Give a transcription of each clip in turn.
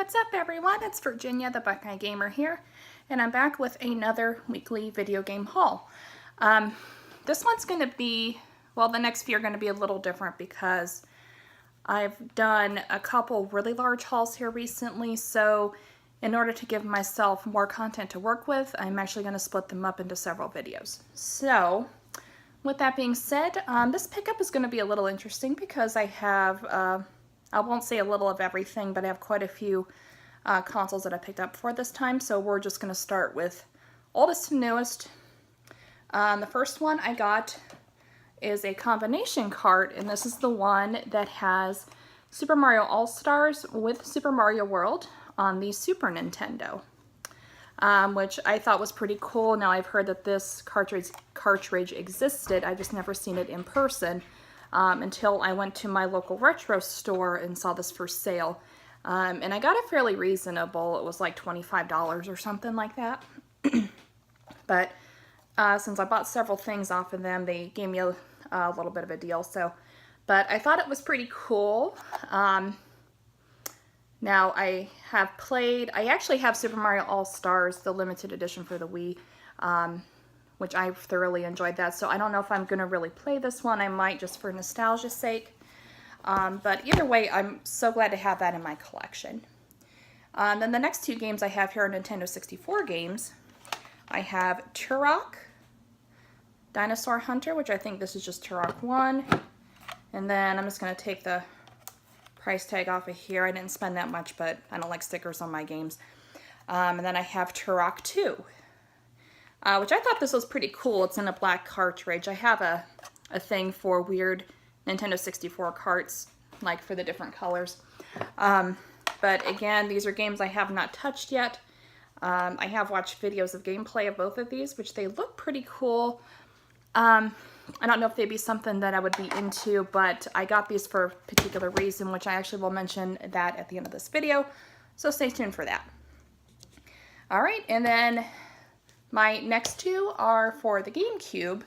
What's up everyone? It's Virginia the Buckeye Gamer here, and I'm back with another weekly video game haul. This one's going to be, well, the next few are going to be a little different because I've done a couple really large hauls here recently, so in order to give myself more content to work with, I'm actually going to split them up into several videos. So, with that being said, this pickup is going to be a little interesting because I have I won't say a little of everything, but I have quite a few consoles that I picked up for this time, so we're just going to start with oldest to newest. The first one I got is a combination cart, and this is the one that has Super Mario All-Stars with Super Mario World on the Super Nintendo, which I thought was pretty cool. Now, I've heard that this cartridge existed, I've just never seen it in person. Until I went to my local retro store and saw this for sale. And I got it fairly reasonable. It was like $25 or something like that. But since I bought several things off of them, they gave me a little bit of a deal. But I thought it was pretty cool. Now I actually have Super Mario All-Stars, the limited edition for the Wii. Which I thoroughly enjoyed that. So I don't know if I'm going to really play this one. I might just for nostalgia's sake. But either way, I'm so glad to have that in my collection. Then the next two games I have here are Nintendo 64 games. I have Turok, Dinosaur Hunter, which I think this is just Turok 1. And then I'm just going to take the price tag off of here. I didn't spend that much, but I don't like stickers on my games. And then I have Turok 2. Which I thought this was pretty cool. It's in a black cartridge. I have a thing for weird Nintendo 64 carts, like for the different colors. But again, these are games I have not touched yet. I have watched videos of gameplay of both of these, which they look pretty cool. I don't know if they'd be something that I would be into, but I got these for a particular reason, which I actually will mention that at the end of this video. So stay tuned for that. Alright, and then my next two are for the GameCube,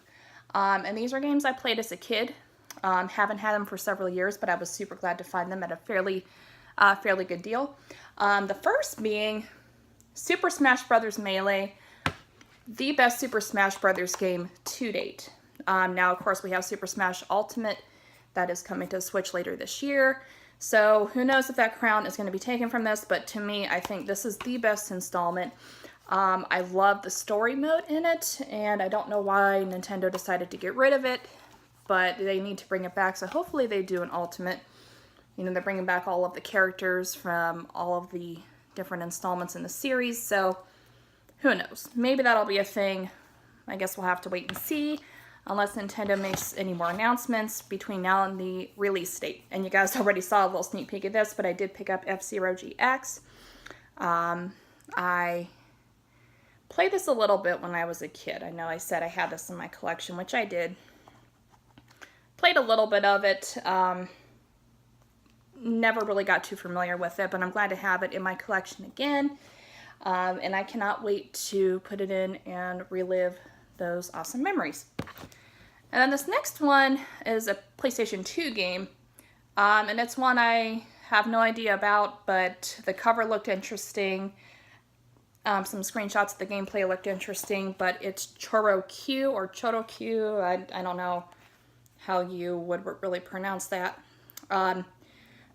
and these are games I played as a kid. Haven't had them for several years, but I was super glad to find them at a fairly good deal. The first being Super Smash Bros. Melee, the best Super Smash Bros. Game to date. Now, of course, we have Super Smash Ultimate that is coming to Switch later this year. So who knows if that crown is going to be taken from this, but to me, I think this is the best installment. I love the story mode in it, and I don't know why Nintendo decided to get rid of it, but they need to bring it back, so hopefully they do an Ultimate. You know, they're bringing back all of the characters from all of the different installments in the series, so who knows? Maybe that'll be a thing. I guess we'll have to wait and see, unless Nintendo makes any more announcements between now and the release date. And you guys already saw a little sneak peek of this, but I did pick up F-Zero GX. I played this a little bit when I was a kid. I know I said I had this in my collection, which I did. Played a little bit of it. Never really got too familiar with it, but I'm glad to have it in my collection again. And I cannot wait to put it in and relive those awesome memories. And then this next one is a PlayStation 2 game. And it's one I have no idea about, but the cover looked interesting. Some screenshots of the gameplay looked interesting, but it's Choro-Q or Choro-Q. I don't know how you would really pronounce that. From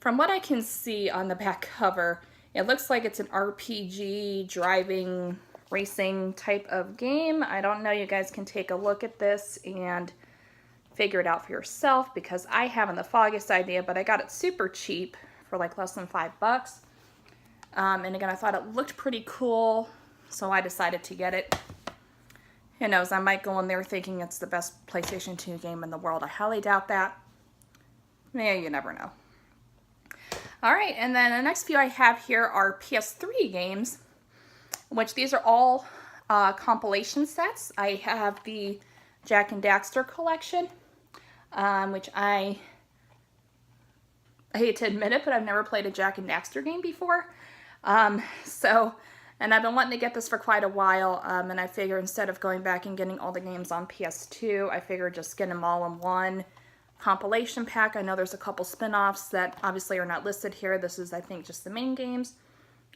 what I can see on the back cover, it looks like it's an RPG, driving, racing type of game. I don't know, you guys can take a look at this and figure it out for yourself, because I haven't the foggiest idea, but I got it super cheap for like less than $5. And again, I thought it looked pretty cool, so I decided to get it. Who knows, I might go in there thinking it's the best PlayStation 2 game in the world. I highly doubt that. Yeah, you never know. Alright, and then the next few I have here are PS3 games, which these are all compilation sets. I have the Jak and Daxter collection, which I hate to admit it, but I've never played a Jak and Daxter game before. And I've been wanting to get this for quite a while, and I figure instead of going back and getting all the games on PS2, I figure just get them all in one compilation pack. I know there's a couple spin-offs that obviously are not listed here. This is, I think, just the main games.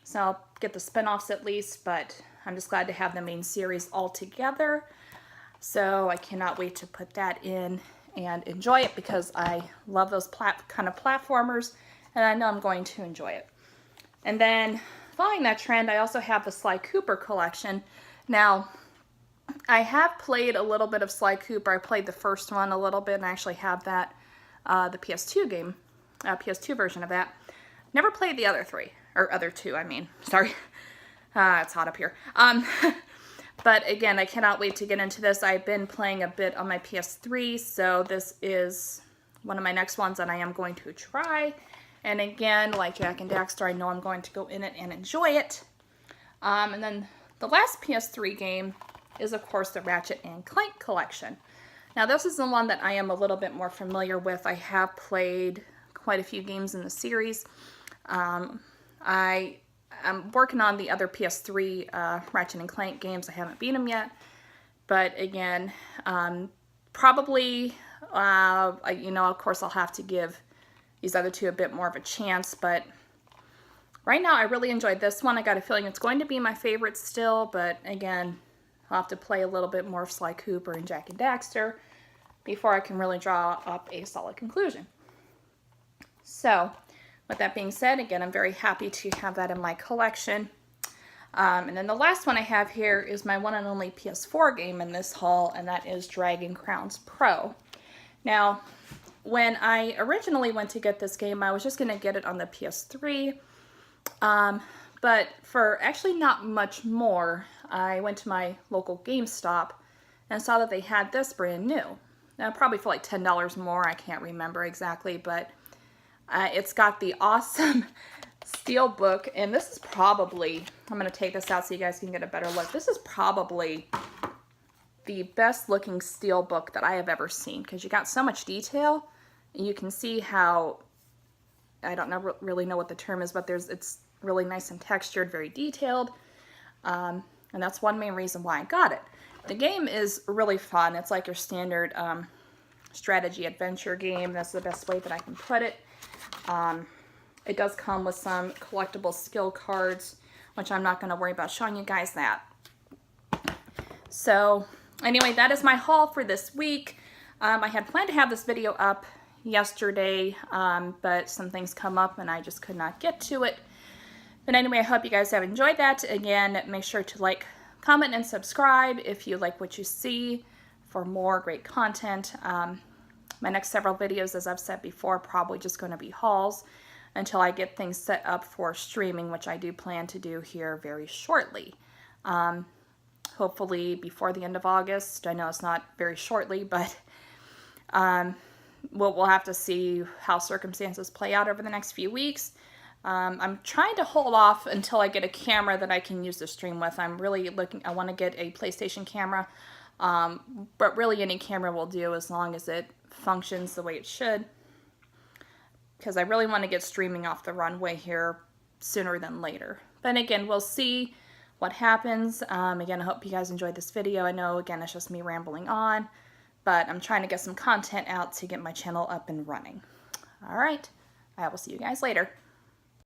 So I'll get the spin-offs at least, but I'm just glad to have the main series all together. So I cannot wait to put that in and enjoy it because I love those kind of platformers, and I know I'm going to enjoy it. And then following that trend, I also have the Sly Cooper Collection. Now, I have played a little bit of Sly Cooper. I played the first one a little bit, and I actually have that, the PS2 game, PS2 version of that. Never played the other three, or other two, I mean. Sorry. It's hot up here. But again, I cannot wait to get into this. I've been playing a bit on my PS3, so this is one of my next ones that I am going to try. And again, like Jak and Daxter, I know I'm going to go in it and enjoy it. And then the last PS3 game is, of course, the Ratchet and Clank collection. Now, this is the one that I am a little bit more familiar with. I have played quite a few games in the series. I'm working on the other PS3 Ratchet and Clank games. I haven't beat them yet. But again, probably, you know, of course, I'll have to give these other two a bit more of a chance. But right now, I really enjoyed this one. I got a feeling it's going to be my favorite still. But again, I'll have to play a little bit more of Sly Cooper and Jak and Daxter before I can really draw up a solid conclusion. So, with that being said, again, I'm very happy to have that in my collection. And then the last one I have here is my one and only PS4 game in this haul, and that is Dragoncrown Pro. Now, when I originally went to get this game, I was just going to get it on the PS3. But for actually not much more, I went to my local GameStop and saw that they had this brand new. Now, probably for like $10 more, I can't remember exactly, but it's got the awesome steel book, and this is probably, I'm going to take this out so you guys can get a better look. This is probably the best looking steel book that I have ever seen, because you got so much detail, and you can see how, I don't know, really know what the term is, but it's really nice and textured, very detailed, and that's one main reason why I got it. The game is really fun. It's like your standard strategy adventure game. That's the best way that I can put it. It does come with some collectible skill cards, which I'm not going to worry about showing you guys that. So anyway, that is my haul for this week. I had planned to have this video up yesterday, but some things come up and I just could not get to it. But anyway, I hope you guys have enjoyed that. Again, make sure to like, comment, and subscribe if you like what you see for more great content. My next several videos, as I've said before, are probably just going to be hauls until I get things set up for streaming, which I do plan to do here very shortly. Hopefully before the end of August. I know it's not very shortly, but we'll have to see how circumstances play out over the next few weeks. I'm trying to hold off until I get a camera that I can use to stream with. I'm really looking, I want to get a PlayStation camera, but really any camera will do as long as it functions the way it should, because I really want to get streaming off the runway here sooner than later. But again, we'll see what happens. Again, I hope you guys enjoyed this video. I know, again, it's just me rambling on, but I'm trying to get some content out to get my channel up and running. All right, I will see you guys later.